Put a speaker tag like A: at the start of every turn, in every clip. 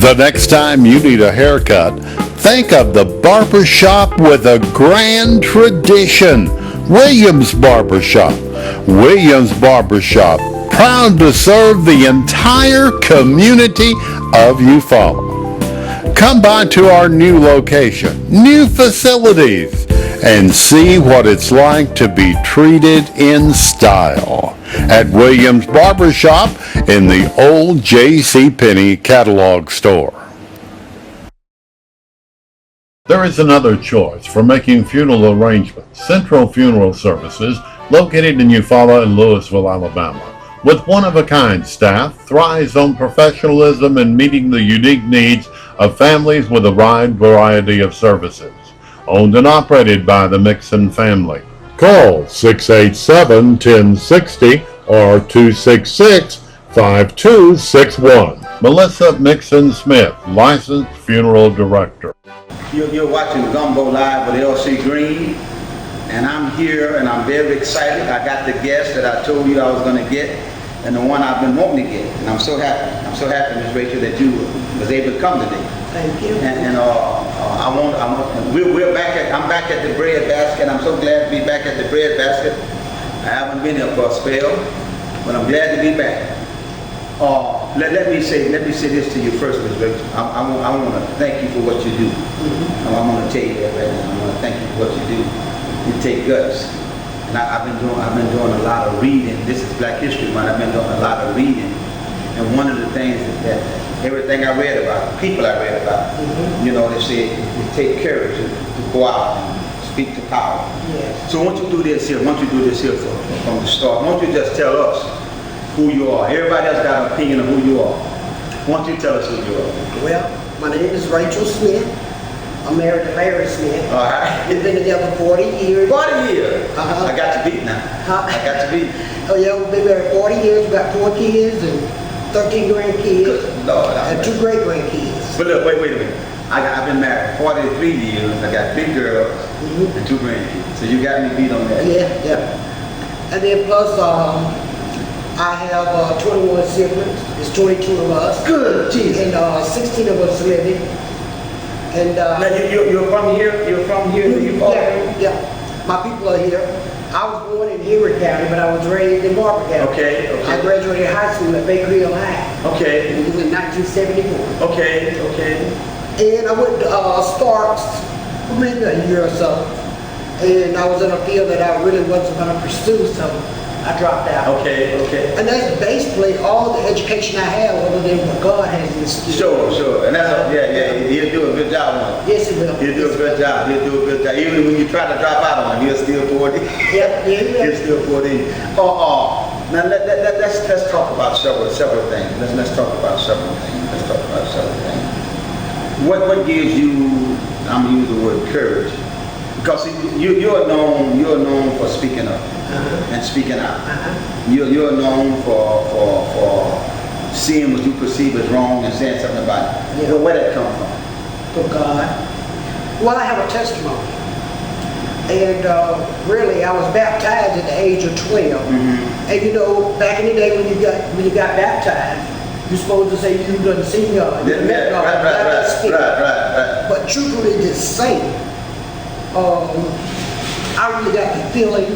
A: The next time you need a haircut, think of the barbershop with a grand tradition. Williams Barbershop. Williams Barbershop, proud to serve the entire community of Eufaula. Come by to our new location, new facilities, and see what it's like to be treated in style at Williams Barbershop in the old J.C. catalog store. There is another choice for making funeral arrangements. Central Funeral Services, located in Eufaula and Louisville, Alabama. With one-of-a-kind staff, thrives on professionalism and meeting the unique needs of families with a wide variety of services. Owned and operated by the Mixon family. Call 687-1060 or 266-5261. Melissa Mixon Smith, licensed funeral director.
B: You're watching Gumbo Live with L.C. Green, and I'm here and I'm very excited. I got the guest that I told you I was going to get, and the one I've been wanting to get, and I'm so happy. I'm so happy, Ms. Rachael, that you was able to come today.
C: Thank you.
B: I'm back at the bread basket. I'm so glad to be back at the bread basket. I haven't been here for a spell, but I'm glad to be back. Let me say this to you first, Ms. Rachael. I want to thank you for what you do. I want to tell you that right now. I want to thank you for what you do. You take guts. And I've been doing a lot of reading. This is Black History Month. I've been doing a lot of reading. And one of the things that everything I read about, people I read about, you know, they say it takes courage to go out and speak to power.
C: Yes.
B: So why don't you do this here? Why don't you do this here from the start? Why don't you just tell us who you are? Everybody else got an opinion of who you are. Why don't you tell us who you are?
C: Well, my name is Rachael Smith. I'm married to Larry Smith.
B: All right.
C: We've been together 40 years.
B: 40 years?
C: Uh-huh.
B: I got you beat now. I got you beat.
C: Oh yeah, we've been married 40 years. We've got 4 kids and 13 grandkids.
B: Good Lord.
C: And 2 great grandkids.
B: But look, wait a minute. I've been married 43 years. I got 3 girls and 2 grandkids. So you got me beat on that.
C: Yeah. And then plus, I have 21 siblings. There's 22 of us.
B: Good, Jesus.
C: And 16 of us living. And
B: now you're from here? You're from here?
C: Yeah. My people are here. I was born in Henry County, but I was raised in Barber County.
B: Okay.
C: I graduated high school at Baker Hill High.
B: Okay.
C: It was in 1974.
B: Okay.
C: And I went to Sparks for maybe a year or so. And I was in a field that I really wasn't going to pursue, so I dropped out.
B: Okay.
C: And that's basically all the education I have, other than what God has instilled.
B: Sure. And that's he'll do a good job on it.
C: Yes, he will.
B: He'll do a good job. Even when you try to drop out on him, he'll still pour it in.
C: Yeah, he will.
B: He'll still pour it in. Now let's talk about several things. Let's talk about several things. What gives you? I'm gonna use the word courage. Because you're known for speaking up and speaking out. You're known for seeing what you perceive as wrong and saying something about it.
C: Yeah.
B: Well, where did that come from?
C: From God. Well, I have a testimony. And really, I was baptized at the age of 12. And you know, back in the day when you got baptized, you're supposed to say you done seen God. You met God.
B: Right.
C: But truthfully, just saying. I really got the feeling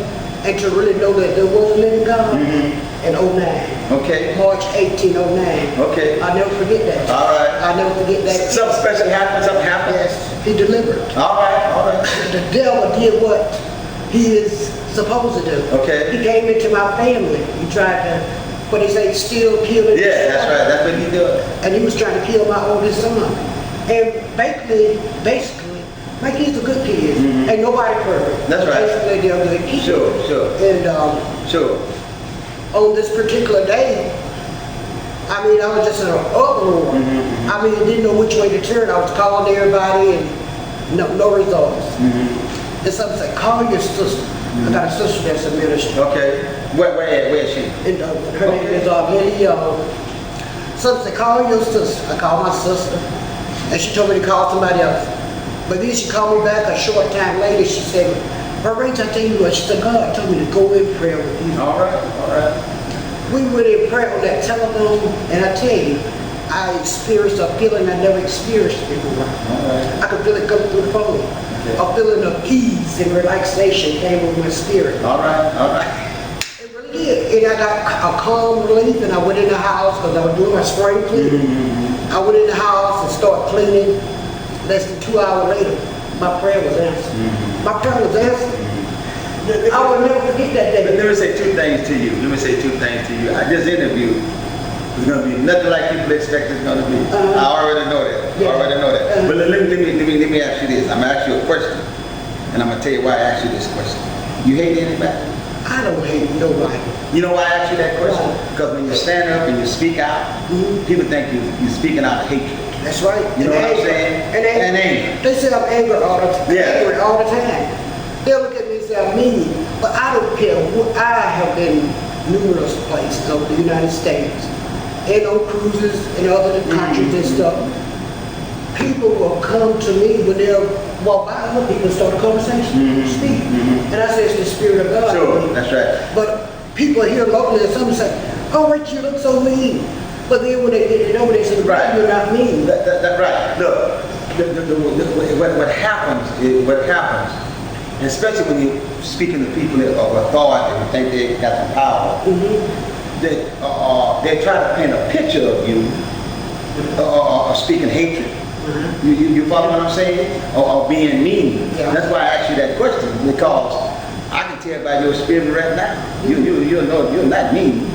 C: and to really know that there was a living God in 09.
B: Okay.
C: March 1809.
B: Okay.
C: I'll never forget that.
B: All right.
C: I'll never forget that.
B: Something special happened?
C: Yes, he delivered.
B: All right.
C: The devil did what he is supposed to do.
B: Okay.
C: He came into my family. He tried to, what they say, steal, kill, and
B: Yeah, that's right. That's what he did.
C: And he was trying to kill my oldest son. And basically, my kids are good kids. Ain't nobody perfect.
B: That's right.
C: Basically, they're good kids.
B: Sure.
C: And
B: Sure.
C: on this particular day, I mean, I was just in an uproar. I mean, I didn't know which way to turn. I was calling everybody and no results. And someone said, call your sister. I got a sister that's a minister.
B: Okay. Where is she?
C: And her name is Lily. Someone said, call your sister. I called my sister. And she told me to call somebody else. But then she called me back a short time later. She said, Rachel, I tell you what, she said, God told me to go in prayer with you.
B: All right.
C: We went in prayer on that telephone, and I tell you, I experienced a feeling I never experienced before. I could feel it come through the phone. A feeling of ease and relaxation came over my spirit.
B: All right.
C: It really did. And I got a calm relief, and I went in the house because I was doing my spring cleaning. I went in the house and started cleaning. Less than 2 hours later, my prayer was answered. My prayer was answered. I will never forget that day.
B: Let me say two things to you. I just interviewed. It's going to be nothing like people expect it's going to be. I already know that. But let me ask you this. I'm going to ask you a question. And I'm going to tell you why I asked you this question. You hate anybody?
C: I don't hate nobody.
B: You know why I asked you that question? Because when you stand up and you speak out, people think you're speaking out of hatred.
C: That's right.
B: You know what I'm saying?
C: And anger. They say I'm angry all the time. Angry all the time. They'll look at me and say I'm mean. But I don't care. I have been numerous places over the United States. And on cruises and other countries and stuff. People will come to me when they'll walk by other people and start a conversation, speak. And I say it's the Spirit of God.
B: Sure, that's right.
C: But people here locally, some say, "Oh, Rich, you look so mean." But then when they get it over, they say, "Right, you're not mean."
B: That's right. Look, what happens, and especially when you're speaking to people of authority who think they got some power, they try to paint a picture of you speaking hatred. You follow what I'm saying? Or being mean.
C: Yeah.
B: That's why I asked you that question, because I can tell by your spirit right now, you know you're not mean.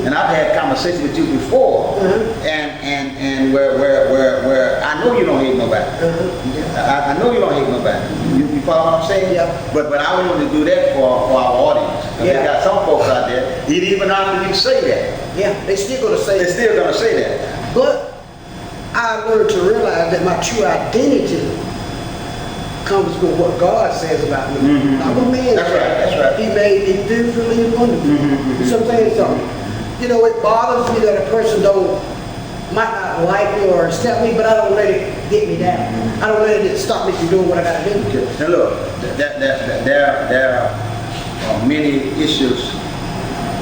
B: And I've had conversations with you before, and where I know you don't hate nobody. I know you don't hate nobody. You follow what I'm saying?
C: Yeah.
B: But I want to do that for our audience. They got some folks out there, even after you say that.
C: Yeah, they still gonna say
B: They're still gonna say that.
C: But I learned to realize that my true identity comes with what God says about me. I'm a man.
B: That's right.
C: He made me fearfully and wonderfully. So I'm saying something. You know, it bothers me that a person might not like me or accept me, but I don't let it get me down. I don't let it stop me from doing what I gotta do.
B: Okay. Now look, there are many issues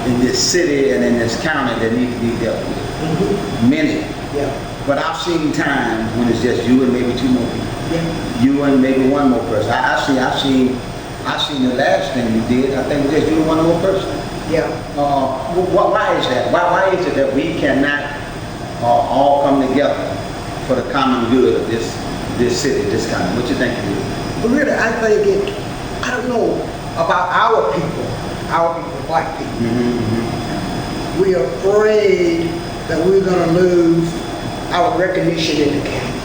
B: in this city and in this county that need to be dealt with. Many.
C: Yeah.
B: But I've seen times when it's just you and maybe two more people.
C: Yeah.
B: You and maybe one more person. I've seen the last thing you did. I think it was just you and one more person.
C: Yeah.
B: Why is that? Why is it that we cannot all come together for the common good of this city, this county? What you think it is?
C: But really, I think I don't know about our people, black people. We are afraid that we're going to lose our recognition in the county.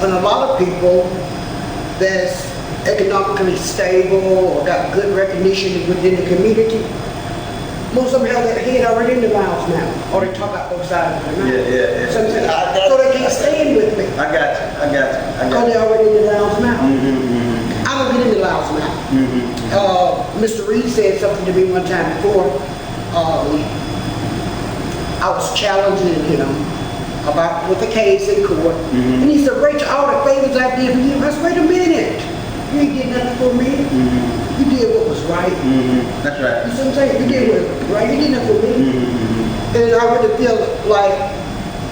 C: And a lot of people that's economically stable or got good recognition within the community, most of them have their head already in the mouth now, or they talk out both sides of their mouth.
B: Yeah.
C: So they can't stand with me.
B: I got you.
C: Because they're already in the loud's mouth. I don't get in the loud's mouth. Mr. Reed said something to me one time before. I was challenging him with the case in court. And he said, "Rachel, all the favors I did for you." I said, "Wait a minute. You ain't did nothing for me. You did what was right."
B: That's right.
C: You see what I'm saying? You did what was right. You did nothing for me. And I really feel like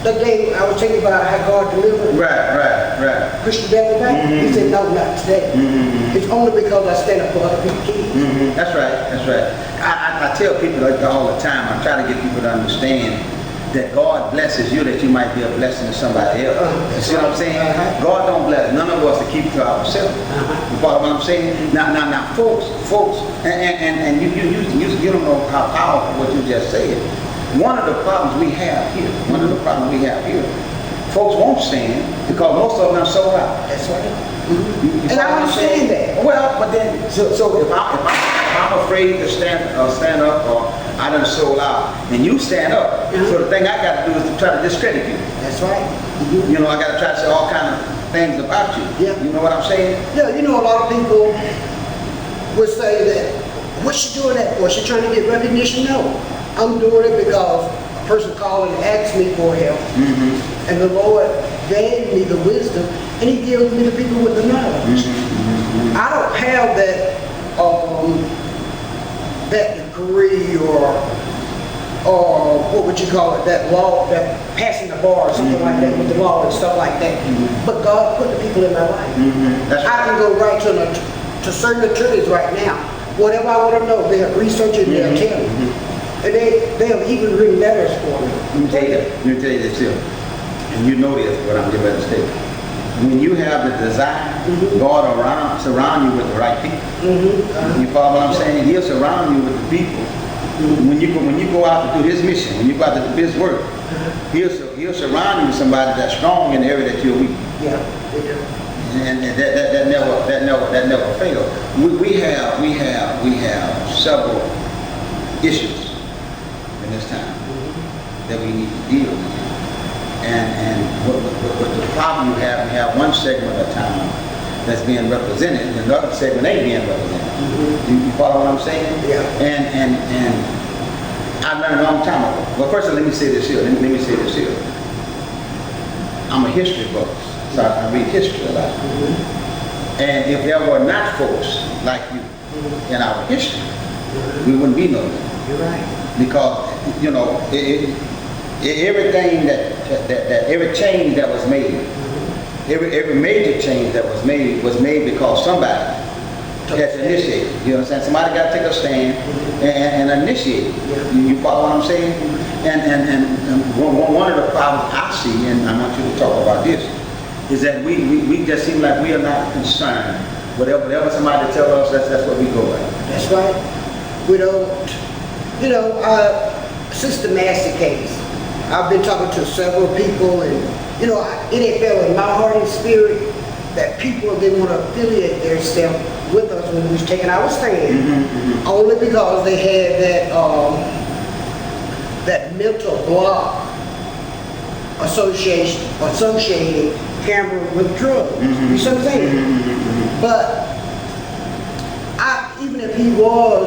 C: the day I was thinking about how God delivered
B: Right.
C: Christian Devil back, he said, "No, not today." It's only because I stand up for other people's kids.
B: That's right. I tell people all the time, I try to get people to understand that God blesses you that you might be a blessing to somebody else. You see what I'm saying? God don't bless none of us to keep to ourselves. You follow what I'm saying? Now, folks, and you don't know how powerful what you just said. One of the problems we have here, folks won't stand because most of them are sold out.
C: That's right.
B: You
C: And I understand that.
B: Well, but then, so if I'm afraid to stand up, or I done sold out, and you stand up, so the thing I got to do is to try to discredit you.
C: That's right.
B: You know, I got to try to say all kind of things about you.
C: Yeah.
B: You know what I'm saying?
C: Yeah, you know, a lot of people would say that, "What's she doing that for? She trying to get recognition?" No, I'm doing it because a person called and asked me for help, and the Lord gave me the wisdom, and He gives me the people with the knowledge. I don't have that degree or what would you call it, that law, that passing the bar or something like that with the law and stuff like that. But God put the people in my life. I can go right to certain attorneys right now. Whatever I want to know, they'll research it and they'll tell me. And they'll even written letters for me.
B: Let me tell you this here. And you know this, what I'm getting ready to say. When you have the desire, God will surround you with the right people. You follow what I'm saying? He'll surround you with the people. When you go out to do His mission, when you go out to do His work, He'll surround you with somebody that's strong in the area that you're weak.
C: Yeah, they do.
B: And that never fails. We have several issues in this time that we need to deal with. And what the problem we have one segment of town that's being represented, and another segment ain't being represented. You follow what I'm saying?
C: Yeah.
B: And I learned a long time ago. Well, first let me say this here. Let me say this here. I'm a history buff, so I read history a lot. And if there were not folks like you in our history, we wouldn't be no more.
C: You're right.
B: Because everything every change that was made, every major change that was made because somebody had to initiate it. You know what I'm saying? Somebody got to take a stand and initiate it. You follow what I'm saying? And one of the problems I see, and I want you to talk about this, is that we just seem like we are not concerned. Whatever somebody tells us, that's what we go with.
C: That's right. We don't, Sister Massey case, I've been talking to several people, and it felt in my heart and spirit that people didn't want to affiliate themselves with us when we was taking our stand, only because they had that mental block associated camera with drugs. You see what I'm saying? But even if he was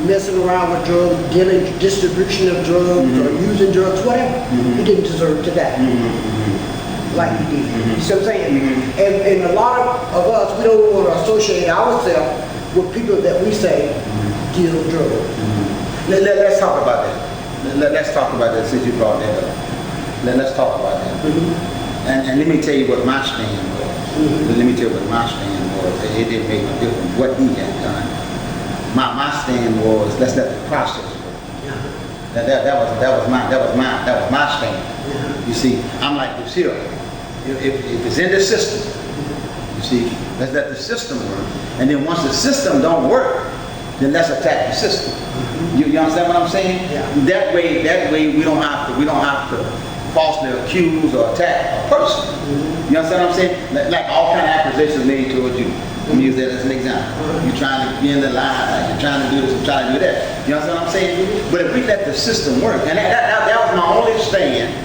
C: messing around with drugs, dealing distribution of drugs or using drugs, whatever, he didn't deserve to die like he did. You see what I'm saying? And a lot of us, we don't want to associate ourselves with people that we say deal drugs.
B: Let's talk about that. Let's talk about that since you brought that up. Let's talk about that. And let me tell you what my stand was. Let me tell you what my stand was. It didn't make no difference what he had done. My stand was, let's let the process work. That was my stand. You see, I'm like this here. If it's in the system, you see, let's let the system work. And then once the system don't work, then let's attack the system. You understand what I'm saying?
C: Yeah.
B: That way we don't have to falsely accuse or attack a person. You understand what I'm saying? Like all kind of accusations made towards you. Let me use that as an example. You're trying to be in the line, like you're trying to do this, you're trying to do that. You understand what I'm saying? But if we let the system work, and that was my only stand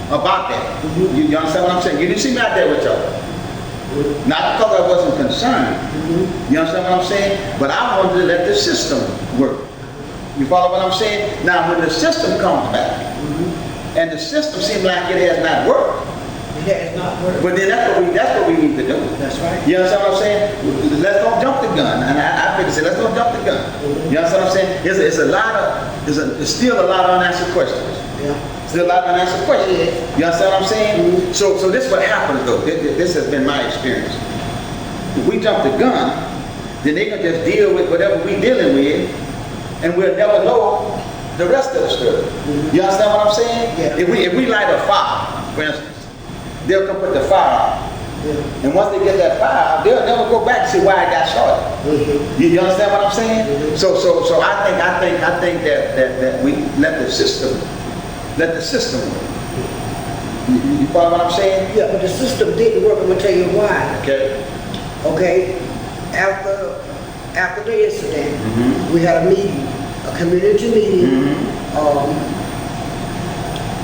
B: about that. You understand what I'm saying? You didn't see me out there with y'all. Not because I wasn't concerned. You understand what I'm saying? But I wanted to let the system work. You follow what I'm saying? Now when the system comes back, and the system seems like it has not worked,
C: It has not worked.
B: but then that's what we need to do.
C: That's right.
B: You understand what I'm saying? Let's don't jump the gun. And I figure say, let's don't jump the gun. You understand what I'm saying? It's still a lot of unanswered questions.
C: Yeah.
B: Still a lot of unanswered questions. You understand what I'm saying? So this is what happens though. This has been my experience. If we jump the gun, then they can just deal with whatever we dealing with, and we'll never know the rest of the story. You understand what I'm saying?
C: Yeah.
B: If we light a fire, for instance, they'll come put the fire out.
C: Yeah.
B: And once they get that fire out, they'll never go back and see why it got started. You understand what I'm saying? So I think that we let the system work. You follow what I'm saying?
C: Yeah, but the system didn't work. I'm gonna tell you why. Okay. After the incident, we had a meeting, a community meeting,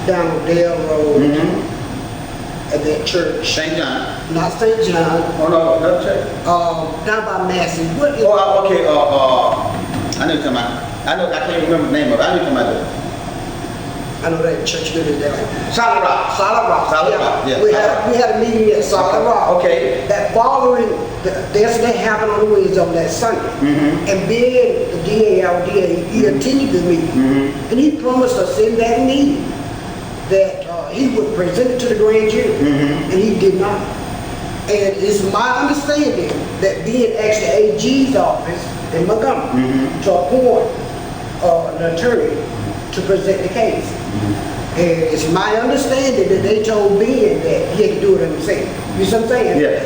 C: down on Dale Road at that church.
B: St. John.
C: Not St. John.
B: Oh no, another church.
C: Down by Massey. What is
B: Okay. I know you're talking about. I can't remember the name of it. I know you're talking about
C: I know that church building down.
B: Solid Rock.
C: Solid Rock.
B: Solid Rock, yeah.
C: We had a meeting at Solid Rock.
B: Okay.
C: That following, the incident happened on the Wednesday on that Sunday. And being the DA, our DA, he attended the meeting. And he promised us in that meeting that he would present it to the grand jury. And he did not. And it's my understanding that being asked the AG's office in Montgomery to appoint an attorney to present the case. And it's my understanding that they told Ben that he had to do it himself. You see what I'm saying?
B: Yeah.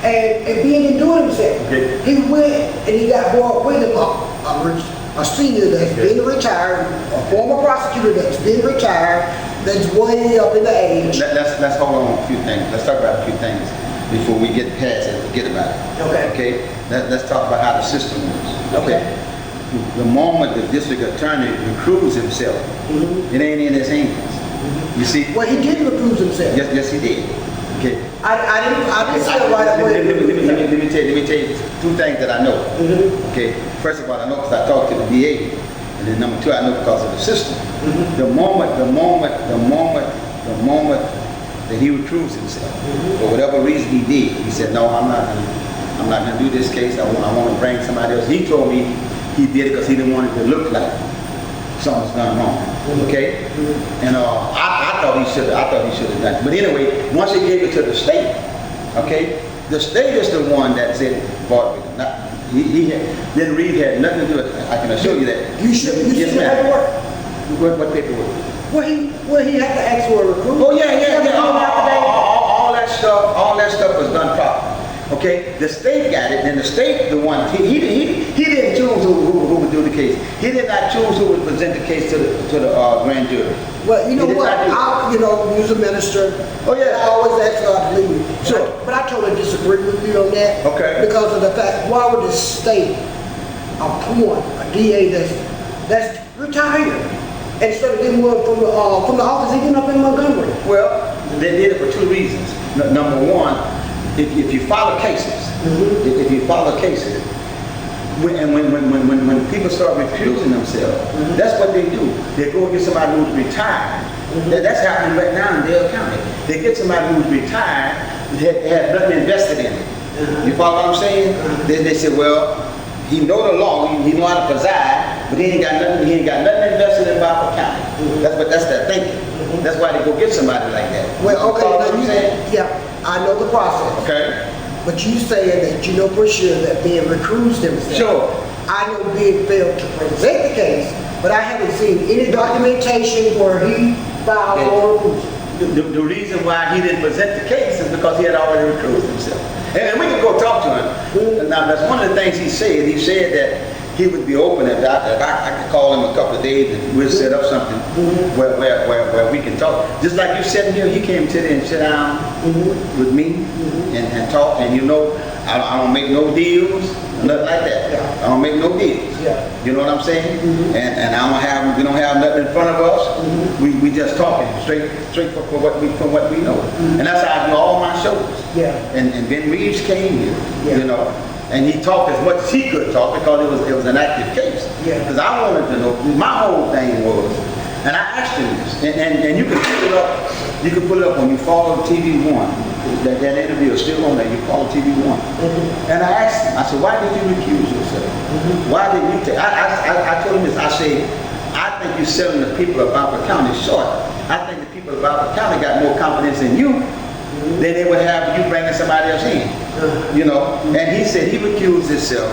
C: And Ben didn't do it himself.
B: Okay.
C: He went and he got brought with him a senior that's been retired, a former prosecutor that's been retired, that's way up in the age.
B: Let's hold on a few things. Let's talk about a few things before we get past it and forget about it.
C: Okay.
B: Okay? Let's talk about how the system works. Okay? The moment the district attorney recruits himself, it ain't in his hands. You see?
C: Well, he did recuse himself.
B: Yes, he did. Okay.
C: I didn't say it right away.
B: Let me tell you two things that I know. Okay. First of all, I know because I talked to the DA, and then number two, I know because of the system. The moment that he recused himself, for whatever reason he did, he said, "No, I'm not going to do this case. I want to bring somebody else." He told me he did it because he didn't want it to look like something's gone wrong. Okay? And I thought he should have done it. But anyway, once he gave it to the state, okay, the state is the one that said bought it. Then Reed had nothing to do with it. I can assure you that.
C: You should
B: Yes,
C: have
B: ma'am.
C: work.
B: What paperwork?
C: Well, he had to ask for a recruit.
B: Oh yeah. All that stuff was done properly. Okay, the state got it, and the state, the one, he didn't choose who would do the case. He did not choose who would present the case to the grand jury.
C: Well, you know
B: He did
C: what?
B: not do it.
C: I was a minister.
B: Oh, yeah.
C: I always ask God to lead me.
B: Sure.
C: But I totally disagree with you on that.
B: Okay.
C: Because of the fact, why would the state appoint a DA that's retired instead of getting one from the office even up in Montgomery?
B: Well, they did it for two reasons. Number one, if you follow cases, if you follow cases, when people start recusing themselves, that's what they do. They go get somebody who's retired. That's happening right now in Dale County. They get somebody who's retired, had nothing invested in it. You follow what I'm saying? They say, well, he know the law, he know how to preside, but he ain't got nothing invested in Barber County. That's their thinking. That's why they go get somebody like that.
C: Well, okay,
B: You follow what I'm saying?
C: yeah, I know the process.
B: Okay.
C: But you saying that you know for sure that Ben recused himself.
B: Sure.
C: I know Ben failed to present the case, but I haven't seen any documentation where he filed or recused.
B: The reason why he didn't present the case is because he had already recused himself. And we can go talk to him. Now, that's one of the things he said. He said that he would be open if I could call him a couple of days and we'll set up something where we can talk. Just like you sitting here, he came to and sit down with me and talk. And you know, I don't make no deals, nothing like that.
C: Yeah.
B: I don't make no deals.
C: Yeah.
B: You know what I'm saying? And we don't have nothing in front of us. We just talking straight from what we know. And that's how I do all my shows.
C: Yeah.
B: And Ben Reeves came here,
C: Yeah.
B: you know, and he talked as much as he could talk because it was an active case.
C: Yeah.
B: Because I wanted to know. My whole thing was, and I asked him this, and you can pull it up. You can pull it up when you follow TV1. That interview is still on there. You follow TV1. And I asked him. I said, why did you recuse yourself? Why didn't you take? I told him this. I said, I think you're selling the people of Barber County short. I think the people of Barber County got more confidence in you than they would have you bringing somebody else in. You know, and he said he recused himself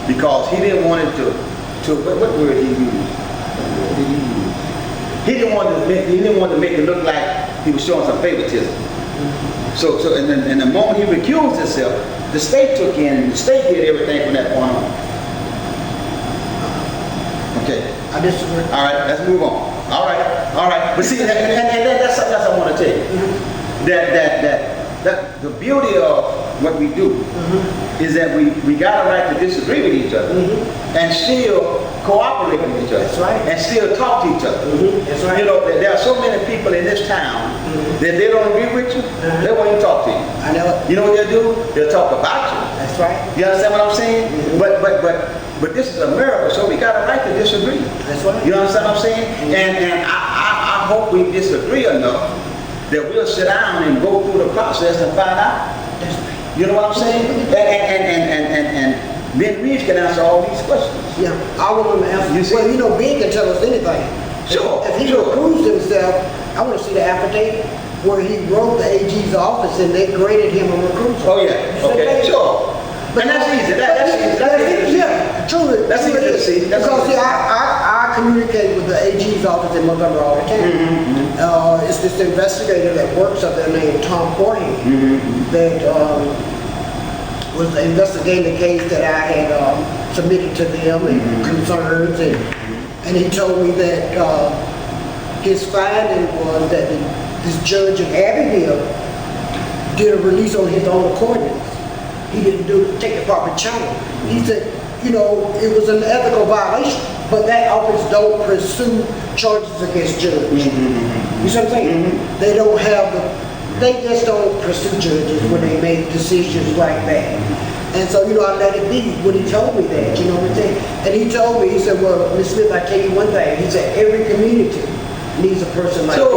B: because he didn't want it to what word he used? He didn't want to make it look like he was showing some favoritism. So and the moment he recused himself, the state took in and the state did everything from that point on. Okay.
C: I disagree.
B: All right, let's move on. All right. But see, and that's something else I want to tell you. That the beauty of what we do is that we got a right to disagree with each other and still cooperate with each other.
C: That's right.
B: And still talk to each other.
C: That's right.
B: You know, there are so many people in this town that they don't agree with you, they won't even talk to you.
C: I know it.
B: You know what they'll do? They'll talk about you.
C: That's right.
B: You understand what I'm saying? But this is America, so we got a right to disagree.
C: That's right.
B: You understand what I'm saying? And I I hope we disagree enough that we'll sit down and go through the process and find out. You know what I'm saying? And Ben Reeves can answer all these questions.
C: Yeah, I want him to answer.
B: You see?
C: Well, you know, Ben can tell us anything.
B: Sure,
C: If he
B: sure.
C: recused himself, I want to see the affidavit where he wrote the AG's office and they graded him a recusal.
B: Oh yeah, okay, sure. And that's easy. That's easy. That's easy to see.
C: Yeah, truly.
B: That's easy to see. That's
C: Because
B: easy
C: see,
B: to see.
C: I communicate with the AG's office in Montgomery all the time. It's this investigator that works up there named Tom Corning that was investigating the case that I had submitted to them and concerns, and he told me that his finding was that this judge in Abbeville did a release on his own accordance. He didn't take the proper channel. He said, you know, it was an ethical violation, but that office don't pursue charges against judges. You see what I'm saying? They don't have they just don't pursue judges when they make decisions like that. And so, you know, I let it be when he told me that, you know what I'm saying? And he told me, he said, well, Ms. Smith, I tell you one thing. He said, every community needs a person like that.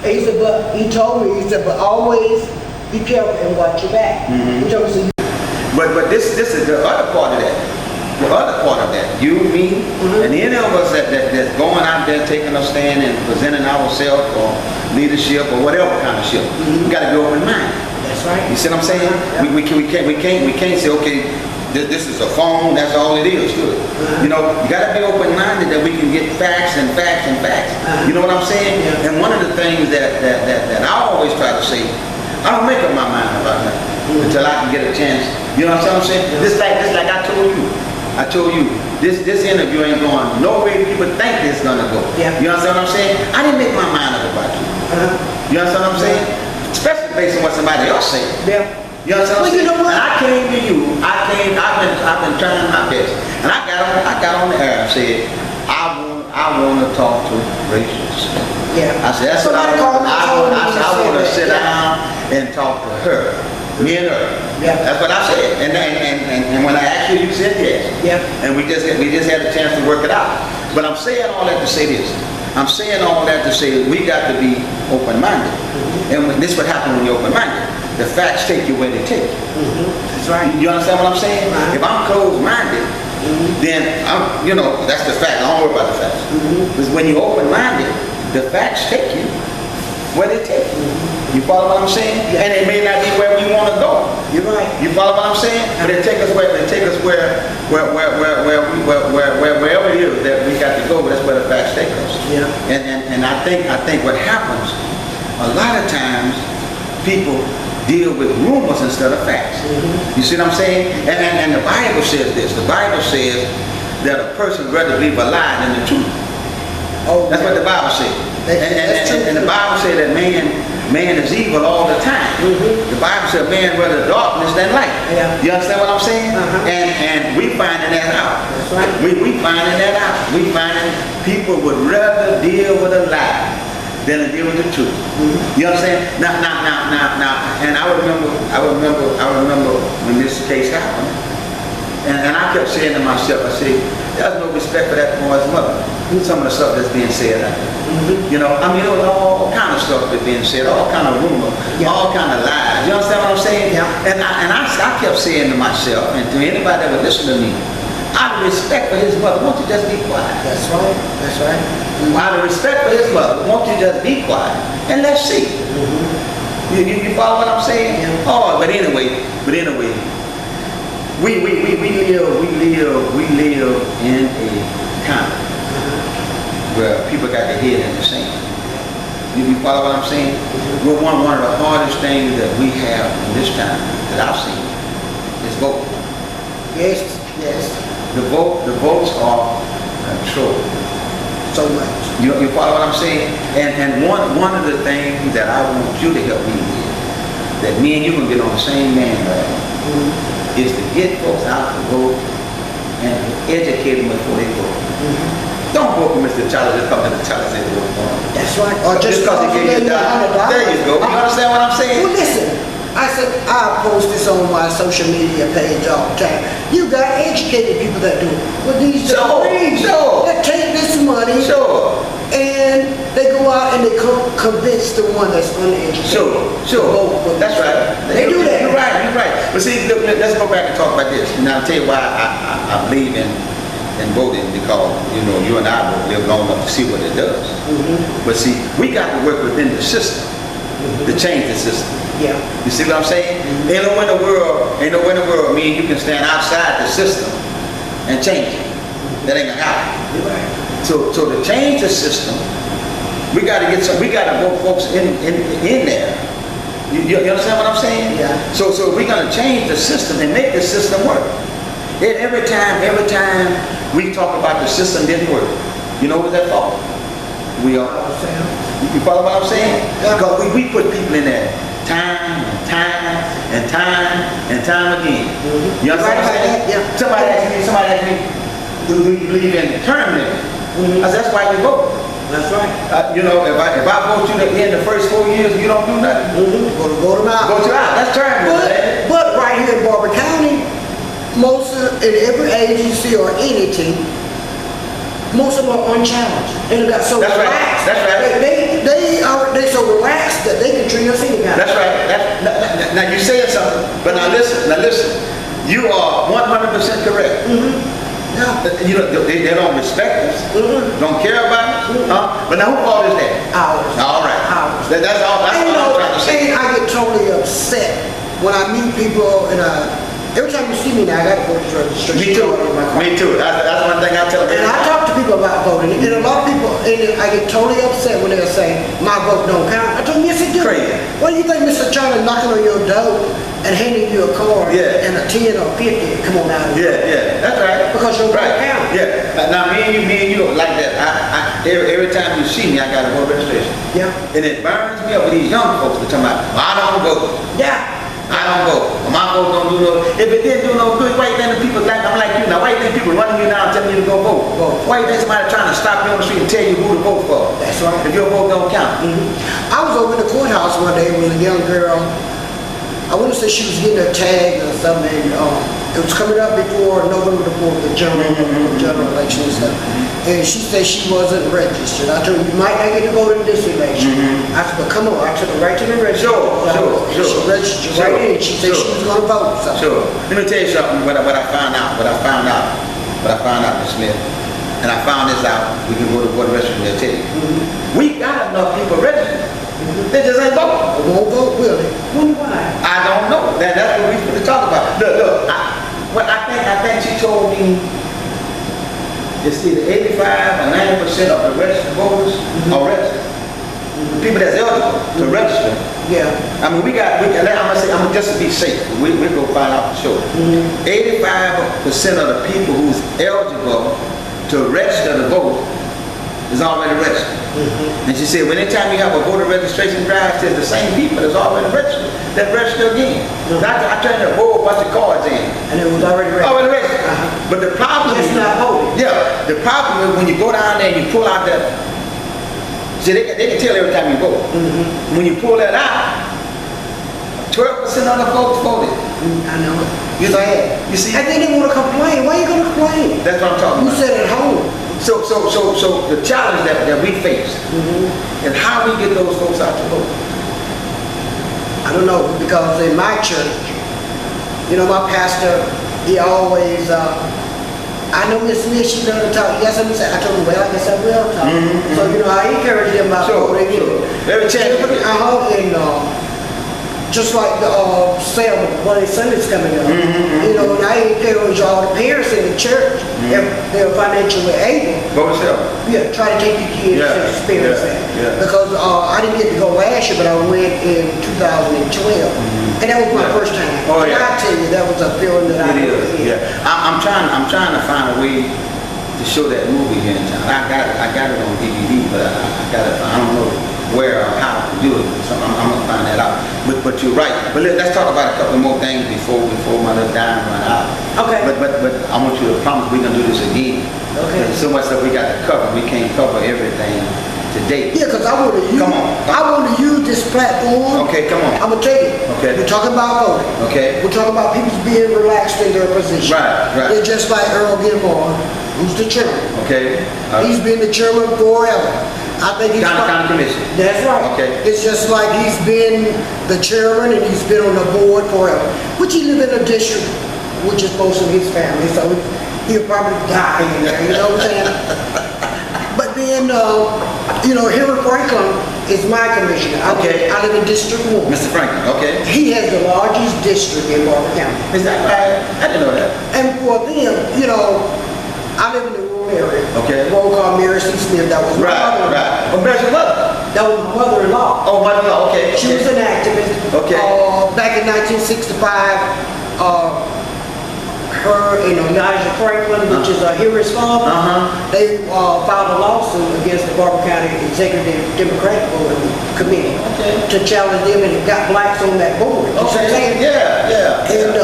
C: And he said, but he told me, he said, but always be careful and watch your back. He told me, so
B: But this is the other part of that. The other part of that, you, me, and any of us that's going out there taking a stand and presenting ourselves or leadership or whatever kind of shit, we got to be open-minded.
C: that's right.
B: You see what I'm saying? We can't say, okay, this is a phone, that's all it is to it. You know, you got to be open-minded that we can get facts and facts and facts. You know what I'm saying? And one of the things that I always try to say, I don't make up my mind about that until I can get a chance. You know what I'm saying? Just like I told you, this interview ain't going no way people think it's gonna go. You understand what I'm saying? I didn't make my mind up about you. You understand what I'm saying? Especially based on what somebody else said. You understand what I'm saying? And I came to you. I've been trying my best, and I got on the air and said, I want to talk to Rachael. I said, that's what I want. I want to sit down and talk to her. Me and her. That's what I said. And when I asked you, you said yes. And we just had a chance to work it out. But I'm saying all that to say this. I'm saying all that to say we got to be open-minded. And this is what happens when you're open-minded. The facts take you where they take you.
C: That's right.
B: You understand what I'm saying? If I'm closed-minded, then you know, that's the fact. I don't worry about the facts. Because when you're open-minded, the facts take you where they take you. You follow what I'm saying? And it may not be where we want to go.
C: You're right.
B: You follow what I'm saying? But it take us wherever it is that we got to go. That's where the facts take us. And I think what happens a lot of times, people deal with rumors instead of facts. You see what I'm saying? And the Bible says this. The Bible says that a person would rather believe a lie than the truth. That's what the Bible says. And the Bible says that man is evil all the time. The Bible says man rather darkness than light. You understand what I'm saying? And we finding that out. We finding that out. We finding people would rather deal with a lie than to deal with the truth. You understand? Now, and I remember when this case happened, and I kept saying to myself, I said, there's no respect for that boy's mother. Some of the stuff that's being said out there. You know, I mean, there was all kind of stuff that's being said, all kind of rumor, all kind of lies. You understand what I'm saying? And I kept saying to myself, and to anybody that would listen to me, out of respect for his mother, won't you just be quiet?
C: That's right. That's right.
B: Out of respect for his mother, won't you just be quiet and let's see? You follow what I'm saying? Oh, but anyway, we live in a country where people got their head in the sand. You follow what I'm saying? Well, one of the hardest things that we have in this time that I've seen is voting.
C: Yes.
B: The votes are controlled.
C: So much.
B: You follow what I'm saying? And one of the things that I want you to help me with, that me and you can get on the same man is to get folks out to vote and educate them before they vote. Don't vote for Mr. Charlie just because Mr. Charlie said vote for him.
C: That's right. Or just
B: because he gave you $100. There you go. You understand what I'm saying?
C: Well, listen. I said I oppose this this on my social media page all the time. You got educated people that do it. Well, these
B: Sure, sure.
C: that take this money
B: Sure.
C: and they go out and they convince the one that's uneducated.
B: Sure, sure. That's right.
C: They do that.
B: You're right, you're right. But see, look, let's go back and talk about this. And I'll tell you why I believe in voting, because, you know, you and I will live long enough to see what it does. But see, we got to work within the system to change the system.
C: Yeah.
B: You see what I'm saying? Ain't no way in the world, me and you can stand outside the system and change it. That ain't gonna happen.
C: You're right.
B: So to change the system, we got to vote folks in there. You understand what I'm saying?
C: Yeah.
B: So we're gonna change the system and make the system work. And every time we talk about the system didn't work, you know what that's for? We are. You follow what I'm saying? Because we put people in there time and time again. You understand what I'm saying?
C: Yeah.
B: Somebody asked me, do you believe in term limits? I said, that's why we vote.
C: That's right.
B: You know, if I vote you in the first 4 years, you don't do nothing.
C: Vote them out.
B: Vote you out. That's term limit.
C: But right here in Barber County, in every agency or entity, most of them are unchallenged. They got so
B: That's right.
C: relaxed.
B: That's right.
C: They so relaxed that they can treat us anyhow.
B: That's right. Now you saying something, but now listen. You are 100% correct.
C: Yeah.
B: You know, they don't respect us, don't care about us. But now who fault is that?
C: Ours.
B: All right.
C: Ours.
B: That's all I'm trying to say.
C: And I get totally upset when I meet people and every time you see me now, I got to go to registration.
B: Me too. Me too. That's one thing I tell them.
C: And I talk to people about voting, and a lot of people, and I get totally upset when they'll say, my vote don't count. I told them, yes it do.
B: Crazy.
C: What do you think Mr. Charlie knocking on your door and handing you a card and a 10 or 50, come on out of here.
B: Yeah, that's right.
C: Because your vote count.
B: Yeah. Now me and you like that. Every time you see me, I got to vote registration.
C: Yeah.
B: And it burns me up with these young folks that talking about, well, I don't vote.
C: Yeah.
B: I don't vote. My vote don't do no. If it didn't do no good, why you think the people think I'm like you now? Why you think people running you down and telling you to go vote? Why you think somebody trying to stop you on the street and tell you who to vote for?
C: That's right.
B: If your vote don't count.
C: I was over in the courthouse one day with a young girl. I want to say she was getting a tag or something. It was coming up before November the 4th, the general election and stuff. And she said she wasn't registered. I told her, you might not get to vote in this election. I said, but come on. I took her right to the register.
B: Sure.
C: She registered right in. She said she was going to vote. So.
B: Sure. Let me tell you something. What I found out, Ms. Smith, and I found this out. We can go to board registry and they'll tell you. We got enough people registered. They just ain't vote.
C: They won't vote, will they? Wonder why?
B: I don't know. That's what we're going to talk about. Look. I think she told me it's either 85 or 90% of the registered voters are registered. People that's eligible to register.
C: Yeah.
B: I mean, I'm gonna say, just to be safe, we'll go find out for sure. 85% of the people who's eligible to register to vote is already registered. And she said, well, anytime you have a voter registration drive, it's the same people that's already registered that register again. I turned a whole bunch of cards in.
C: And it was already registered.
B: Already registered. But the problem
C: Just
B: is
C: not voting.
B: Yeah, the problem is when you go down there and you pull out that. See, they can tell every time you vote. When you pull that out, 12% of the folks voted.
C: I know it.
B: You see?
C: And then they want to complain. Why are you going to complain?
B: That's what I'm talking
C: You
B: about.
C: said at home.
B: So the challenge that we face and how we get those folks out to vote.
C: I don't know, because in my church, you know, my pastor, he always, I know Miss Smith, she learned to talk. Yes, I told him, well, I guess I will talk. So, you know, I encourage him about voting.
B: Every chance you get.
C: And just like the Selma, one of the Sundays coming up. You know, and I encourage all the parents in the church, if they're financially able,
B: Vote yourself.
C: yeah, try to take your kids to experience that. Because I didn't get to go last year, but I went in 2012. And that was my first time.
B: Oh, yeah.
C: And I tell you, that was a feeling that I
B: It
C: never
B: is.
C: had.
B: Yeah. I'm trying to find a way to show that movie here in town. I got it on DVD, but I don't know where or how to do it. So I'm gonna find that out. But you're right. But let's talk about a couple more things before my little dime run out.
C: Okay.
B: But I want you to promise we're gonna do this again.
C: Okay.
B: There's so much that we got to cover. We can't cover everything today.
C: Yeah, because I want to use.
B: Come on.
C: I want to use this platform.
B: Okay, come on.
C: I'm gonna tell you.
B: Okay.
C: We're talking about voting.
B: Okay.
C: We're talking about people being relaxed in their position.
B: Right.
C: It's just like Earl Gilmore, who's the chairman.
B: Okay.
C: He's been the chairman forever. I think he's
B: County Commission.
C: That's right.
B: Okay.
C: It's just like he's been the chairman and he's been on the board forever. Which he live in a district which is most of his family, so he'll probably die in there. You know what I'm saying? But then, Henry Franklin is my commissioner.
B: Okay.
C: I live in District 1.
B: Mr. Franklin, okay.
C: He has the largest district in Barber County.
B: Is that right? I didn't know that.
C: And for them, I live in the rural area.
B: Okay.
C: Roll call Mary C. Smith. That was my mother.
B: Right. Well, where's your mother?
C: That was my mother-in-law.
B: Oh, mother-in-law, okay.
C: She was an activist.
B: Okay.
C: Back in 1965, her and Elijah Franklin, which is Henry's father, they filed a lawsuit against the Barber County Executive Democratic Board Committee to challenge them, and it got blacks on that board. You see what I'm saying?
B: Yeah.
C: And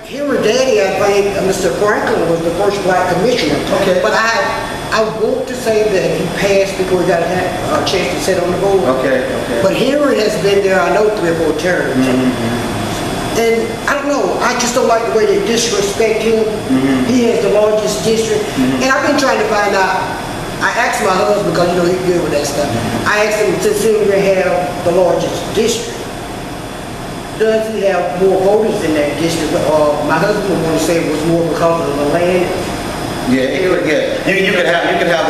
C: Henry Daddy, I think, Mr. Franklin was the first black commissioner.
B: Okay.
C: But I want to say that he passed before he got a chance to sit on the board.
B: Okay.
C: But Henry has been there, I know, 3 or 4 terms. And I don't know, I just don't like the way they disrespect him. He has the largest district. And I've been trying to find out. I asked my husband, because he's good with that stuff. I asked him, since Henry have the largest district, does he have more voters in that district? My husband would want to say it was more because of the land.
B: Yeah. You could have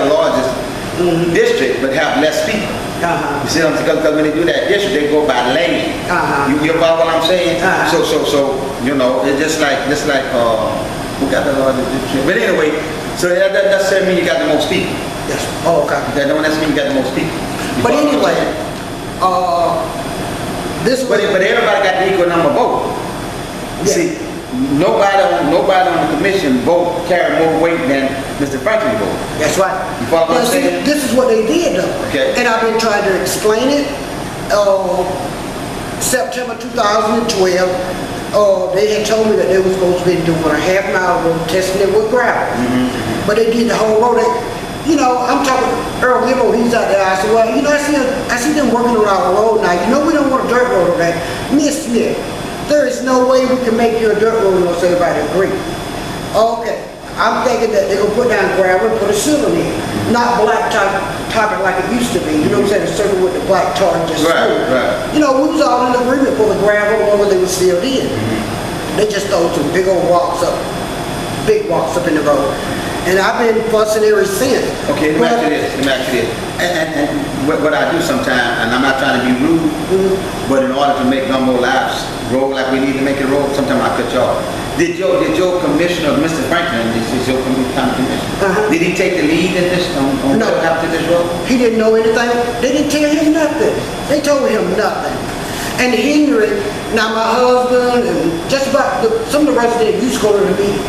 B: the largest district, but have less people. You see what I'm saying? Because when they do that district, they go by land. You follow what I'm saying? So it's just like who got the largest district? But anyway, so that doesn't mean you got the most people.
C: Yes. Oh, okay.
B: That don't necessarily mean you got the most people.
C: But anyway,
B: But everybody got the equal number of votes. You see, nobody on the commission carry more weight than Mr. Franklin vote.
C: That's right.
B: You follow what I'm saying?
C: This is what they did, though.
B: Okay.
C: And I've been trying to explain it. September 2012, they had told me that they were supposed to be doing a half-mile road, testing it with gravel. But they did the whole road. I'm talking Earl Gumbo, he's out there. I said, well, I see them working on our road now. We don't want a dirt road on that. Miss Smith, there is no way we can make you a dirt road unless everybody agree. Okay. I'm thinking that they're going to put down gravel and put a ceiling in. Not black top it like it used to be. You know what I'm saying? A circle with the black tar just
B: Right.
C: We was all in agreement for the gravel or they were sealed in. They just throw some big rocks up in the road. And I've been fussing ever since.
B: Okay, let me ask you this. And what I do sometimes, and I'm not trying to be rude, but in order to make Gumbo lives roll like we need to make it roll, sometimes I cut you off. Did your commissioner, Mr. Franklin, this is your county commissioner, did he take the lead in this on
C: No.
B: what happened to this road?
C: He didn't know anything. They didn't tell him nothing. They told him nothing. And Henry, now my husband and just about some of the residents used to go to the meeting.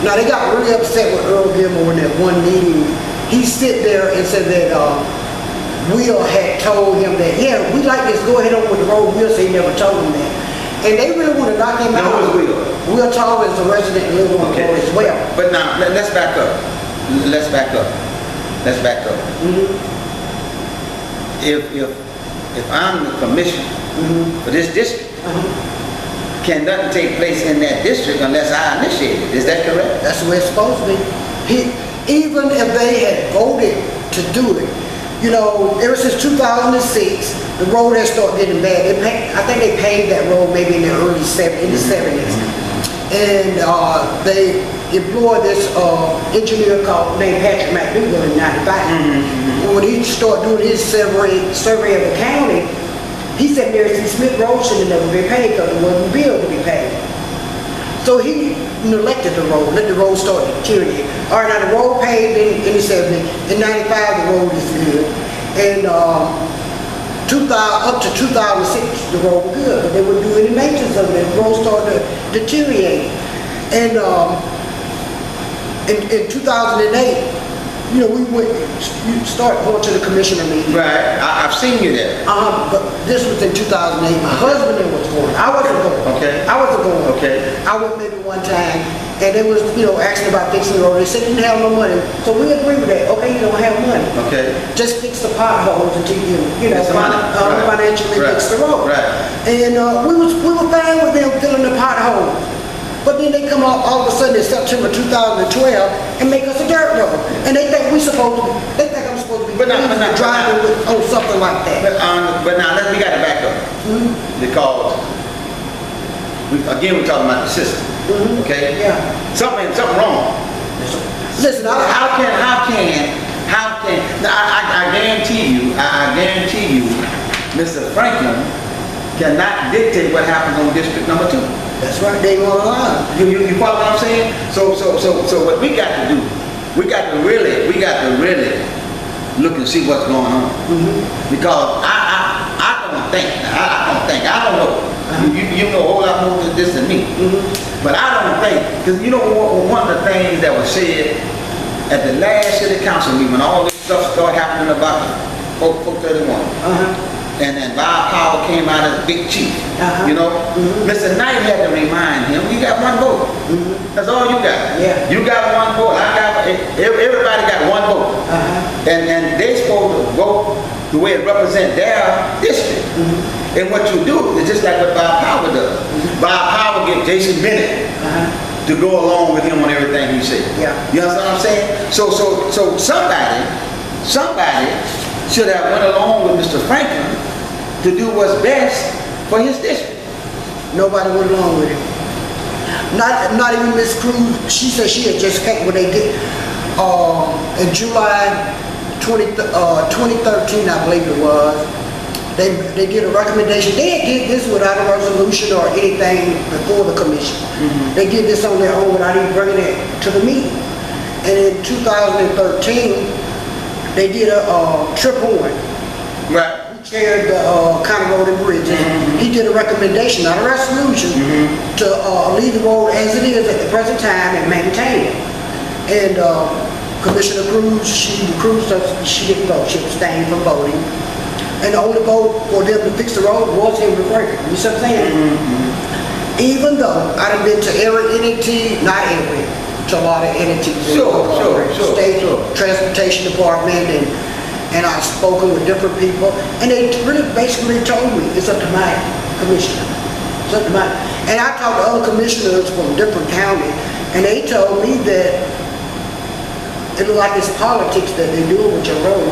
C: Now they got really upset with Earl Gilmore in that one meeting. He sit there and said that Will had told him that, we like this, go ahead on with the road. Will said he never told him that. And they really want to knock him out.
B: Who was Will?
C: Will Tall is a resident and lives on the road as well.
B: But now, let's back up. If I'm the commissioner for this district, can nothing take place in that district unless I initiate it. Is that correct?
C: That's the way it's supposed to be. Even if they had voted to do it, ever since 2006, the road has started getting bad. I think they paved that road maybe in the early 70s. And they employed this engineer named Patrick McDougal in 95. And when he started doing his survey of the county, he said Mary C. Smith Road should have never been paved because it wasn't built to be paved. So he neglected the road, let the road start deteriorating. All right, now the road paved in the 70s. In 95, the road is good. And up to 2006, the road was good, but they wouldn't do any maintenance of it. The road started to deteriorate. And in 2008, we went, you start going to the commissioner meeting.
B: Right, I've seen you there.
C: But this was in 2008. My husband then was going. I wasn't going.
B: Okay.
C: I wasn't going.
B: Okay.
C: I went maybe one time, and they was, asking about fixing the road. They said they didn't have no money. So we agreed with that. Okay, you don't have money.
B: Okay.
C: Just fix the potholes until
B: Get some money. Right.
C: financially
B: Right.
C: fix the road.
B: Right.
C: And we were fine with them filling the potholes. But then they come out all of a sudden in September 2012 and make us a dirt road. And they think I'm supposed to be driving on something like that.
B: But now we got to back up. Because, we're talking about the system. Okay?
C: Yeah.
B: Something wrong.
C: Listen,
B: How can, now I guarantee you, Mr. Franklin cannot dictate what happens on District Number 2.
C: That's right, they ain't gonna lie.
B: You follow what I'm saying? So what we got to do, we got to really look and see what's going on. Because I don't know. You know a whole lot more than this than me. But I don't think, because one of the things that was said at the last city council meeting when all this stuff started happening about 431. And then Bob Powell came out as big chief. Mr. Knight had to remind him, you got one vote. That's all you got.
C: Yeah.
B: You got one vote. Everybody got one vote. And they supposed to vote the way it represents their district. And what you do is just like what Bob Powell does. Bob Powell get Jason Bennett to go along with him on everything he said.
C: Yeah.
B: You understand what I'm saying? So somebody should have went along with Mr. Franklin to do what's best for his district.
C: Nobody went along with it. Not even Miss Cruz. She said she had just came when they did in July 2013, I believe it was. They did a recommendation. They did this without a resolution or anything before the commission. They did this on their own without even bringing it to the meeting. And in 2013. They did a Trip Horn.
B: Right.
C: Who chaired the County Road and Bridges. He did a recommendation, not a resolution, to leave the road as it is at the present time and maintain it. And Commissioner Cruz, she didn't vote. She abstained from voting. And the only vote for them to fix the road was Henry Franklin. You see what I'm saying? Even though I done been to every entity, not every, to a lot of entities.
B: Sure.
C: State Transportation Department, and I've spoken with different people, and they really basically told me it's up to my commissioner. It's up to my, and I talked to other commissioners from different counties, and they told me that it looked like it's politics that they do with your road,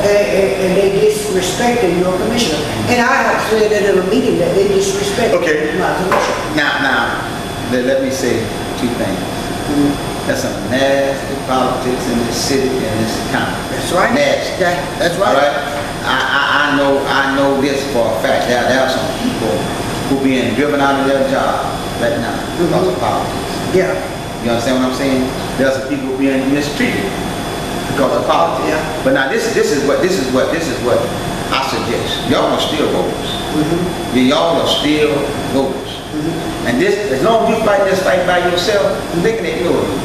C: and they disrespecting your commissioner. And I have said that in a meeting that they disrespect my commissioner.
B: Now, let me say two things. There's some nasty politics in this city and this county.
C: That's right.
B: Nasty.
C: Yeah, that's right.
B: All right? I know this for a fact. There are some people who are being driven out of their job right now because of politics.
C: Yeah.
B: You understand what I'm saying? There's some people being mistreated because of politics.
C: Yeah.
B: But now this is what I suggest. Y'all are still voters. Y'all are still voters. And this, as long as you fight this fight by yourself, they can ignore you.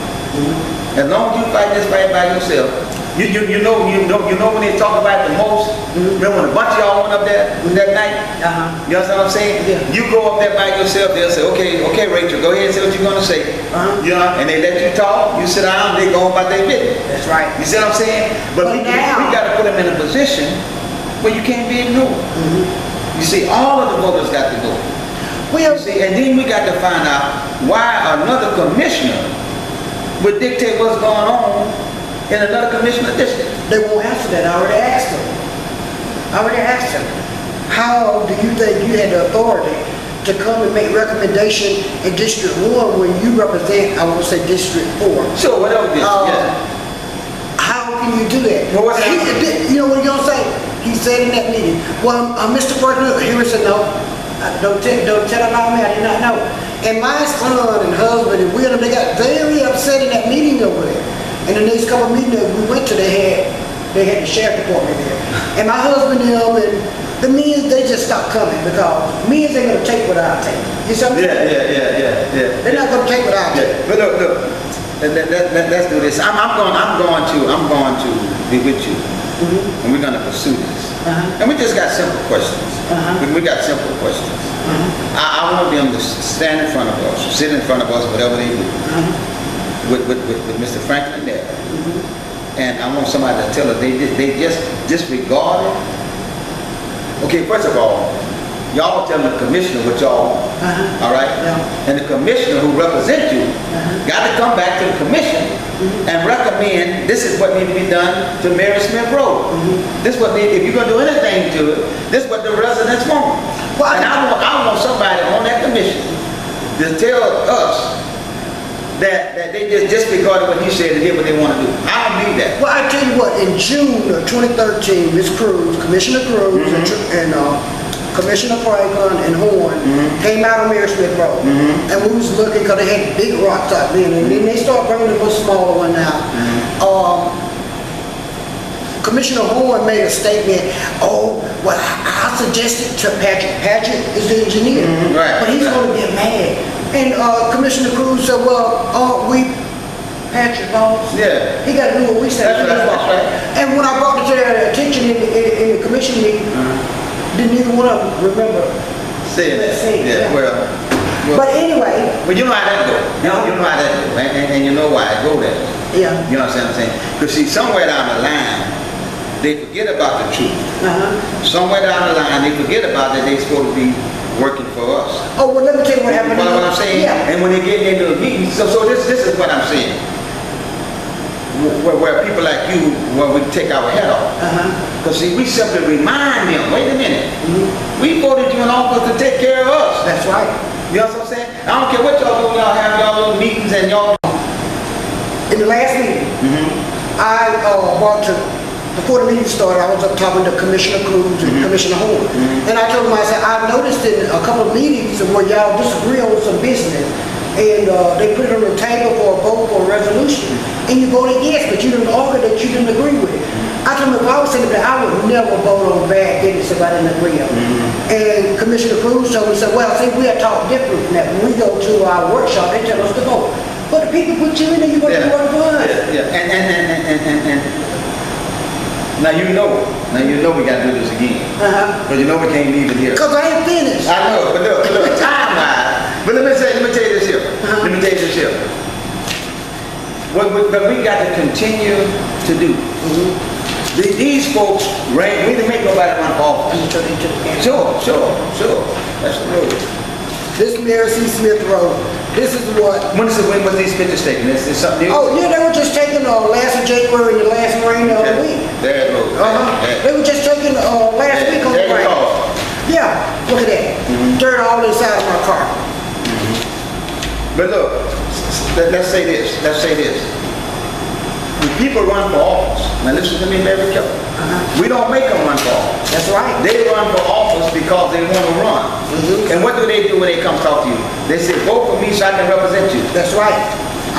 B: As long as you fight this fight by yourself, you know when they talk about it the most. Remember when a bunch of y'all went up there that night? You understand what I'm saying?
C: Yeah.
B: You go up there by yourself, they'll say, okay, Rachel, go ahead and say what you're gonna say. You know, and they let you talk. You sit down, they go on about their business.
C: That's right.
B: You see what I'm saying? But we got to put them in a position where you can't be ignored. You see, all of the voters got to go. You see, and then we got to find out why another commissioner would dictate what's going on in another commissioner district.
C: They won't answer that. I already asked them. How do you think you had the authority to come and make recommendation in District 1 when you represent, I want to say District 4?
B: Sure, whatever it is,
C: How can you do that?
B: Well,
C: you know what you're going to say? He said in that meeting, well, Mr. Franklin, Henry said, no, don't tell about me, I did not know. And my son and husband and William, they got very upset in that meeting over there. And the next couple of meetings that we went to, they had the sheriff department there. And my husband and them and the men, they just stopped coming because men ain't gonna take what I take. You see what I'm saying?
B: Yeah.
C: They're not gonna take what I take.
B: But look, let's do this. I'm going to be with you, and we're going to pursue this. And we just got simple questions. We got simple questions. I want them to stand in front of us, sit in front of us, whatever they do, with Mr. Franklin there. And I want somebody to tell us they just disregarded. Okay, first of all, y'all tell the commissioner what y'all want, all right? Yeah. And the commissioner who represents you got to come back to the commission and recommend this is what needs to be done to Mary Smith Road. This is what if you're going to do anything to it, this is what the residents want. Well, and I want somebody on that commission to tell us that they just disregarded what he said and did what they want to do. I don't need that.
C: Well, I tell you what, in June of 2013, Ms. Cruz, Commissioner Cruz, and Commissioner Franklin and Horn came out on Mary Smith Road, and we was looking because they had big rocks out there, and then they started bringing a little smaller one out. Commissioner Horn made a statement, oh, well, I suggested to Patrick. Patrick is the engineer, but he's going to get mad. And Commissioner Cruz said, well, Patrick boss. Yeah. He got to do what we said. That's right. And when I brought it to their attention in the commission meeting, didn't even want to remember saying that. Yeah, well, but anyway.
B: But you know how that goes. You know how that goes. And you know why it go that way.
C: Yeah.
B: You know what I'm saying? Because see, somewhere down the line, they forget about the truth. Somewhere down the line, they forget about that they're supposed to be working for us.
C: Oh, well, let me tell you what happened.
B: You know what I'm saying? Yeah. And when they get into a meeting, so this is what I'm saying. Where people like you, where we take our head off. Because see, we simply remind them, wait a minute, we voted you in office to take care of us.
C: That's right.
B: You know what I'm saying? I don't care what y'all do, y'all have y'all little meetings and y'all.
C: In the last meeting, I brought to, before the meeting started, I was up talking to Commissioner Cruz and Commissioner Horn. And I told them, I said, I've noticed in a couple of meetings where y'all disagree on some business, and they put it on the table for a vote for a resolution, and you voted yes, but you didn't argue that you didn't agree with it. I told them if I was saying that I would never vote on bad business if I didn't agree on it. And Commissioner Cruz told me, said, well, see, we are taught different from that. When we go to our workshop, they tell us to vote. But the people put you in there, you're going to work for us.
B: And now you know we got to do this again. But you know we can't leave it here.
C: Because I ain't finished.
B: I know, but look, time-wise. But let me tell you this here. Let me tell you this here. What we got to continue to do. These folks, we didn't make nobody run for office. Sure. That's the road.
C: This Mary C. Smith Road. This is what.
B: When was these pictures taken? Is something new?
C: Oh yeah, they were just taken last of January and the last rain of the week.
B: There it goes.
C: They were just taken last week on the rain. Yeah, look at that. Dirt all inside of my car.
B: But look, let's say this. When people run for office, now listen to me very carefully. We don't make them run for office.
C: That's right.
B: They run for office because they want to run. And what do they do when they come talk to you? They say, vote for me so I can represent you.
C: That's right.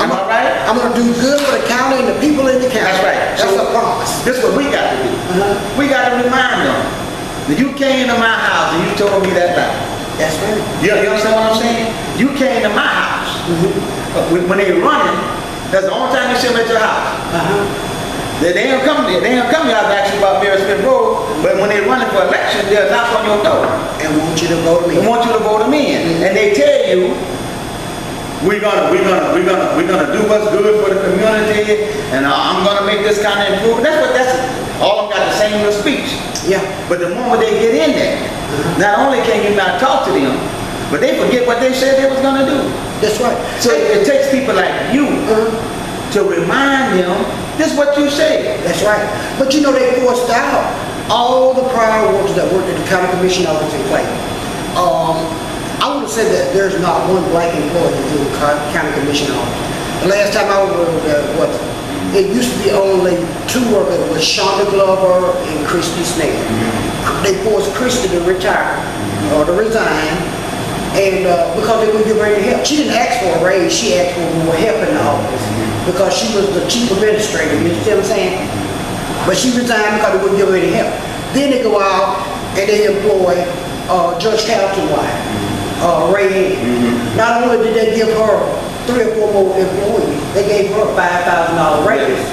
B: Am I right?
C: I'm going to do good for the county and the people in the county.
B: That's right.
C: That's a promise.
B: This is what we got to do. We got to remind them that you came to my house and you told me that lie.
C: That's right.
B: You understand what I'm saying? You came to my house. When they running, that's the only time you see them at your house. They don't come to your house to ask you about Mary Smith Road, but when they're running for election, they'll knock on your door.
C: And want you to vote them in.
B: And want you to vote them in. And they tell you, we're gonna do what's good for the community, and I'm gonna make this kind of improvement. That's all of them got the same little speech.
C: Yeah.
B: But the moment they get in there, not only can you not talk to them, but they forget what they said they was gonna do.
C: That's right.
B: So it takes people like you to remind them, this is what you say.
C: That's right. But you know, they forced out all the prior workers that worked at the county commission office in Clayton. I want to say that there's not one black employee in the county commission office. The last time I was there, it used to be only two workers. It was Shonda Glover and Christy Snell. They forced Christy to retire or to resign, and because they wouldn't give her any help. She didn't ask for a raise, she asked for more help in the office because she was the chief administrator, you see what I'm saying? But she resigned because they wouldn't give her any help. Then they go out and they employ Judge Carroll's wife, Ray. Not only did they give her 3 or 4 more employees. They gave her a $5,000 raise.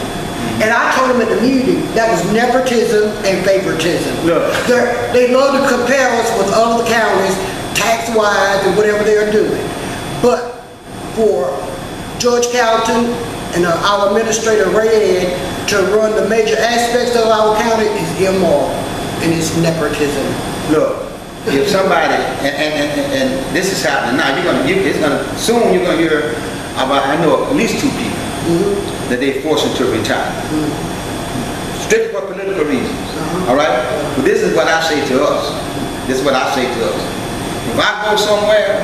C: And I told them at the meeting, that was nepotism and favoritism.
B: Look.
C: They love to compare us with other counties, tax-wise and whatever they're doing. But for George Calton and our administrator, Ray Ed, to run the major aspects of our county is immoral, and it's nepotism.
B: Look, if somebody, and this is happening now, soon you're gonna hear about, I know at least 2 people that they forcing to retire. Strictly for political reasons. All right? But this is what I say to us. This is what I say to us. If I go somewhere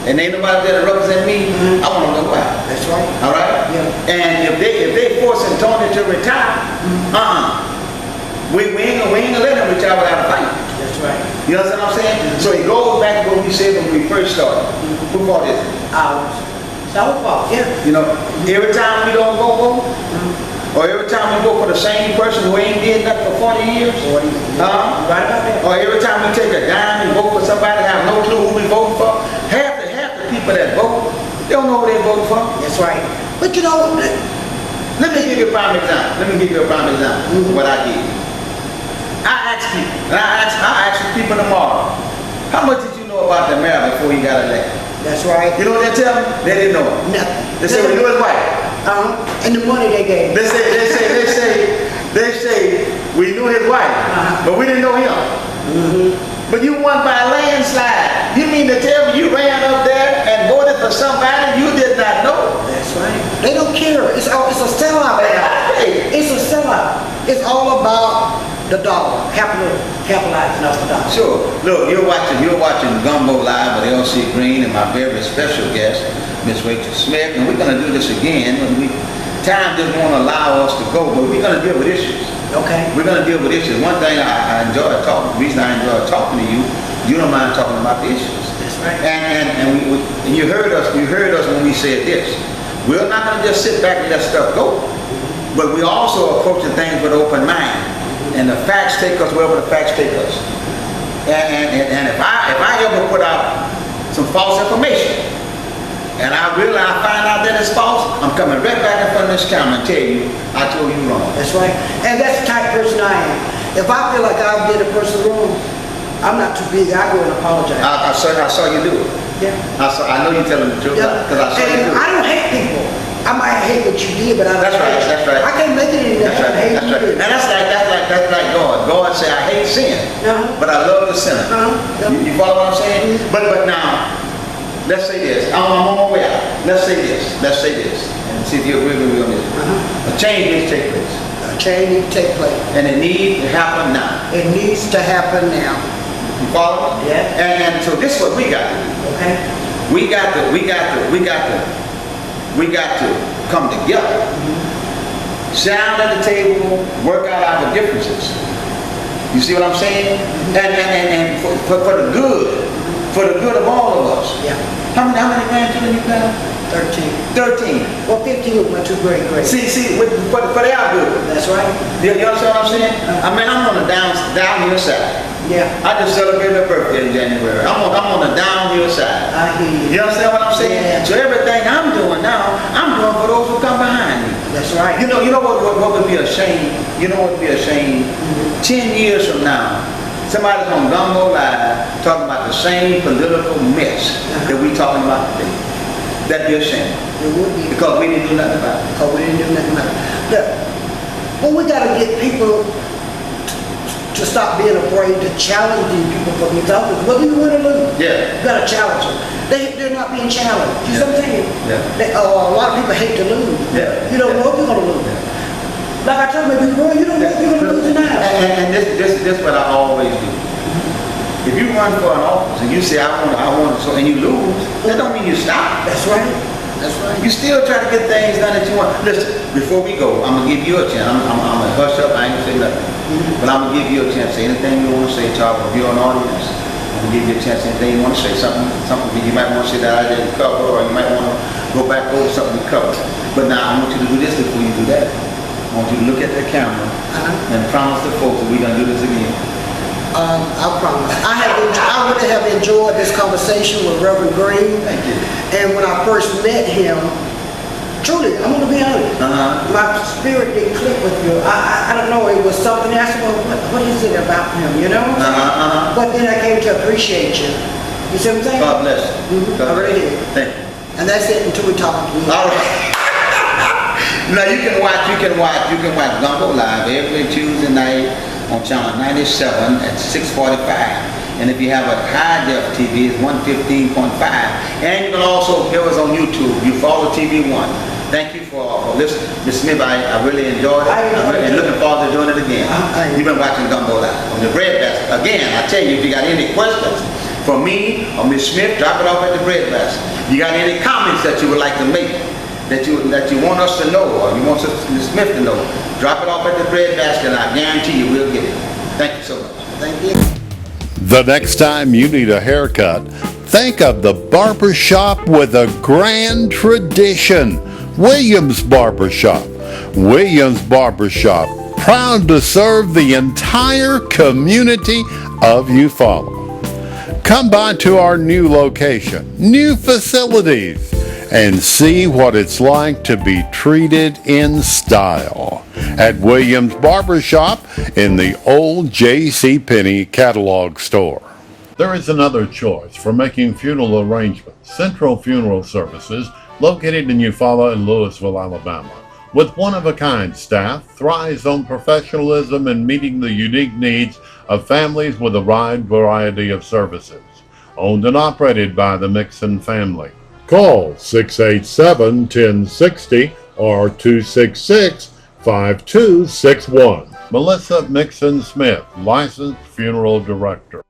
B: and ain't nobody there to represent me, I want to know why.
C: That's right.
B: All right?
C: Yeah.
B: And if they forcing Tony to retire, we ain't gonna let him retire without a fight.
C: That's right.
B: You understand what I'm saying? So it goes back to what we said when we first started. Who fought this?
C: Ours. It's our fault, yeah.
B: You know, every time we don't go vote, or every time we vote for the same person who ain't did nothing for 40 years,
C: Right about that.
B: or every time we take a dime and vote for somebody that have no clue who we voting for, half the people that vote, they don't know who they vote for.
C: That's right. But you know,
B: Let me give you a prime example. Let me give you a prime example of what I did. I asked people, and I asked people tomorrow, how much did you know about the mayor before he got elected?
C: that's right.
B: You know what they tell me? They didn't know.
C: Nothing.
B: They said we knew his wife.
C: And the money they gave.
B: They say we knew his wife, but we didn't know him. But you won by a landslide. You mean to tell me you ran up there and voted for somebody you did not know?
C: That's right. They don't care. It's a sellout. It's a sellout. It's all about the dollar, capitalizing off the dollar.
B: Sure. Look, you're watching Gumbo Live with LC Green and my very special guest, Miss Rachael Smith, and we're going to do this again. Time just won't allow us to go, but we're going to deal with issues.
C: Okay.
B: We're going to deal with issues. One thing I enjoy talking, the reason I enjoy talking to you, you don't mind talking about the issues.
C: That's right.
B: And you heard us when we said this. We're not going to just sit back and let stuff go, but we also approaching things with an open mind. And the facts take us wherever the facts take us. And if I ever put out some false information, and I find out that it's false, I'm coming right back in front of this camera and tell you, I told you wrong.
C: That's right. And that's the type of person I am. If I feel like I did a person wrong, I'm not too big. I go and apologize.
B: I saw you do it.
C: Yeah.
B: I know you're telling the truth, because I saw you do it.
C: I don't hate people. I might hate what you did, but I don't
B: That's right.
C: I can't make it any
B: That's right.
C: hate
B: That's
C: you
B: right.
C: did.
B: And that's like God. God said, I hate sin, but I love the sinner. You follow what I'm saying? But now, let's say this. I'm on my way out. Let's say this, and see if you agree with me on this. A change needs to take place.
C: A change needs to take place.
B: And it needs to happen now.
C: It needs to happen now.
B: You follow me?
C: Yeah.
B: And so this is what we got to do.
C: Okay.
B: We got to come together. Sit down at the table, work out our differences. You see what I'm saying? And for the good of all of us.
C: Yeah.
B: How many grandchildren you got? 13.
C: Well, 15 with my 2 great.
B: See, for their good.
C: That's right.
B: You understand what I'm saying? I mean, I'm on the downhill side.
C: Yeah.
B: I just celebrated a birthday in January. I'm on the downhill side.
C: I hear you.
B: You understand what I'm saying?
C: Yeah.
B: So everything I'm doing now, I'm doing for those who come behind me.
C: That's right.
B: You know what would be a shame? You know what would be a shame? 10 years from now, somebody's on Gumbo Live talking about the same political mess that we talking about today. That'd be a shame.
C: It would be.
B: Because we didn't do nothing about it.
C: Because we didn't do nothing about it. Look, well, we got to get people to stop being afraid to challenge these people for these offices. Whether you win or lose,
B: Yeah.
C: you got to challenge them. They're not being challenged. You see what I'm saying?
B: Yeah.
C: A lot of people hate to lose.
B: Yeah.
C: You don't know if you're going to lose. Like I told you before, you don't know if you're going to lose or not.
B: And this what I always do. If you run for an office and you say, I want to, and you lose, that don't mean you stop.
C: That's right. That's right.
B: You still try to get things done that you want. Listen, before we go, I'm going to give you a chance. I'm going to hush up. I ain't going to say nothing. But I'm going to give you a chance. Say anything you want to say, Charles. If you're an audience, I'm going to give you a chance. Anything you want to say. Something you might want to say that I didn't cover, or you might want to go back over something we covered. But now I want you to do this before you do that. I want you to look at the camera and promise the folks that we're going to do this again.
C: I promise. I really have enjoyed this conversation with Reverend Green.
B: Thank you.
C: And when I first met him, truly, I'm going to be honest. My spirit didn't click with you. I don't know. It was something else. Well, what is it about him? You know. But then I came to appreciate you. You see what I'm saying?
B: God bless you.
C: I really did.
B: Thank you.
C: And that's it until we talk again.
B: All right. Now you can watch Gumbo live every Tuesday night on channel 97 at 6:45. And if you have a high def TV, it's 115.5. And you can also hear us on YouTube. You follow TV1. Thank you for listening. Ms. Smith, I really enjoyed it. And looking forward to doing it again. You've been watching Gumbo live on the Bread Basket. Again, I tell you, if you got any questions for me or Ms. Smith, drop it off at the Bread Basket. You got any comments that you would like to make, that you want us to know, or you want Ms. Smith to know, drop it off at the Bread Basket, and I guarantee you we'll get it. Thank you so much.
C: Thank you.
A: The next time you need a haircut, think of the barber shop with a grand tradition. Williams Barbershop. Williams Barbershop, proud to serve the entire community of Eufaula. Come by to our new location, new facilities, and see what it's like to be treated in style at Williams Barbershop in the old JCPenney catalog store. There is another choice for making funeral arrangements. Central Funeral Services, located in Eufaula and Louisville, Alabama. With one-of-a-kind staff, thrives on professionalism and meeting the unique needs of families with a wide variety of services. Owned and operated by the Mixon family. Call 687-1060 or 266-5261. Melissa Mixon Smith, licensed funeral director.